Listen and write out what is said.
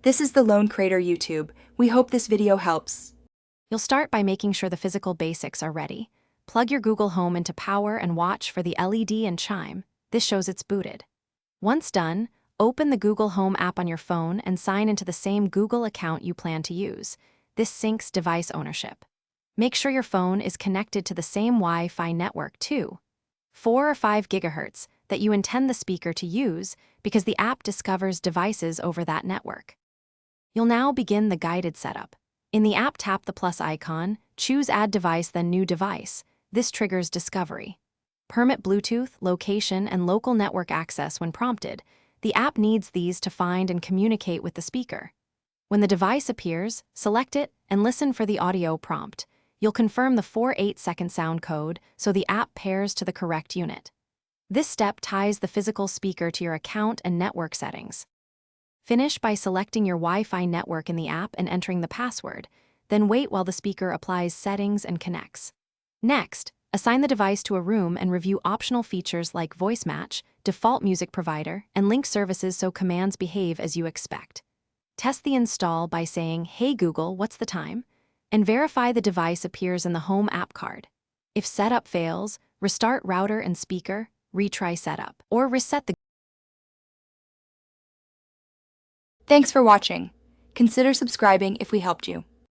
This is the Lone Crater YouTube. We hope this video helps. You'll start by making sure the physical basics are ready. Plug your Google Home into power and watch for the LED and chime. This shows it's booted. Once done, open the Google Home app on your phone and sign into the same Google account you plan to use. This syncs device ownership. Make sure your phone is connected to the same Wi-Fi network too, 4 or 5 gigahertz, that you intend the speaker to use because the app discovers devices over that network. You'll now begin the guided setup. In the app, tap the plus icon, choose Add Device, then New Device. This triggers discovery. Permit Bluetooth, location, and local network access when prompted. The app needs these to find and communicate with the speaker. When the device appears, select it and listen for the audio prompt. You'll confirm the 4-8-second sound code so the app pairs to the correct unit. This step ties the physical speaker to your account and network settings. Finish by selecting your Wi-Fi network in the app and entering the password, then wait while the speaker applies settings and connects. Next, assign the device to a room and review optional features like voice match, default music provider, and link services so commands behave as you expect. Test the install by saying, "Hey Google, what's the time?" and verify the device appears in the Home app card. If setup fails, restart router and speaker, retry setup, or reset the. Thanks for watching. Consider subscribing if we helped you.